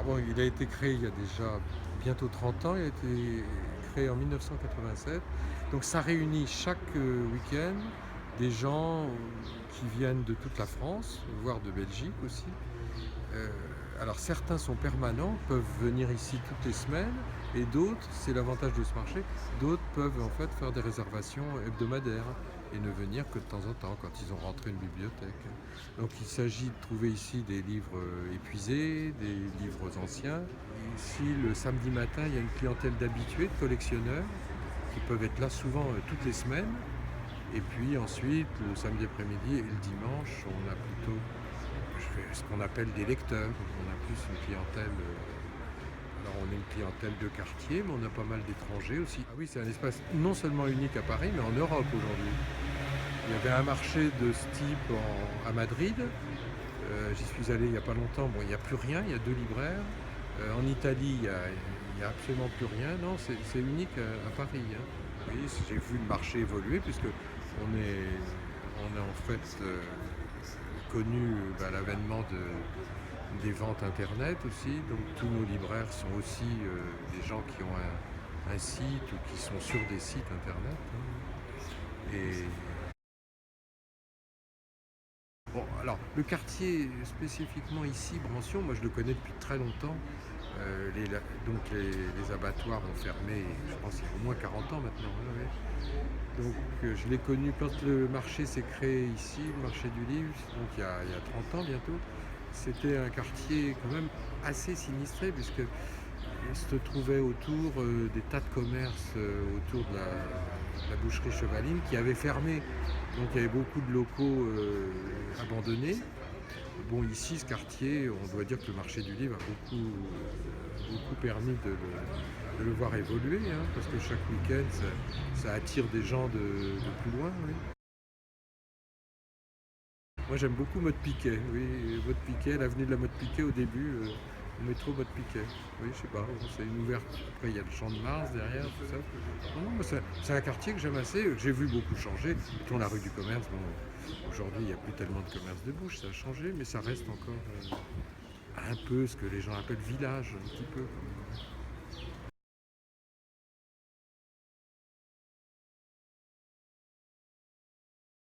bon, il a été créé il y a déjà bientôt 30 ans, il a été créé en 1987. Donc ça réunit chaque week-end des gens qui viennent de toute la France, voire de Belgique aussi. Euh, alors certains sont permanents, peuvent venir ici toutes les semaines, et d'autres, c'est l'avantage de ce marché, d'autres peuvent en fait faire des réservations hebdomadaires et ne venir que de temps en temps quand ils ont rentré une bibliothèque. Donc il s'agit de trouver ici des livres épuisés, des livres anciens. Ici, le samedi matin, il y a une clientèle d'habitués, de collectionneurs, qui peuvent être là souvent toutes les semaines. Et puis ensuite, le samedi après-midi et le dimanche, on a plutôt ce qu'on appelle des lecteurs. On a plus une clientèle. Alors on est une clientèle de quartier, mais on a pas mal d'étrangers aussi. Ah oui, c'est un espace non seulement unique à Paris, mais en Europe aujourd'hui. Il y avait un marché de ce type à Madrid. J'y suis allé il n'y a pas longtemps. Bon, il n'y a plus rien, il y a 2 libraires. En Italie, il y a absolument plus rien. Non, c'est unique à Paris, hein. Oui, j'ai vu le marché évoluer puisque on est en fait connu l'avènement des ventes internet aussi. Donc tous nos libraires sont aussi des gens qui ont un site ou qui sont sur des sites internet, hein. Et bon, alors le quartier spécifiquement ici, Brancion, moi je le connais depuis très longtemps. Donc les abattoirs ont fermé, je pense qu'il y a au moins 40 ans maintenant, ouais, ouais. Donc je l'ai connu quand le marché s'est créé ici, le marché du livre, donc il y a 30 ans bientôt. C'était un quartier quand même assez sinistré puisque il se trouvait autour des tas de commerces autour de la boucherie Chevaline qui avait fermé. Donc il y avait beaucoup de locaux abandonnés. Bon, ici, ce quartier, on doit dire que le marché du livre a beaucoup permis de le voir évoluer, hein, parce que chaque week-end, ça attire des gens de plus loin. Oui. Moi, j'aime beaucoup Mode Piquet. Oui, Mode Piquet, l'avenue de la Mode Piquet au début, le métro Mode Piquet. Oui, je sais pas, bon, c'est une ouverture. Après, il y a le Champ de Mars derrière, tout ça. Non, non, c'est un quartier que j'aime assez, que j'ai vu beaucoup changer. Mettons la rue du commerce, bon, aujourd'hui, il n'y a plus tellement de commerce de bouche, ça a changé, mais ça reste encore un peu ce que les gens appellent village, un petit peu.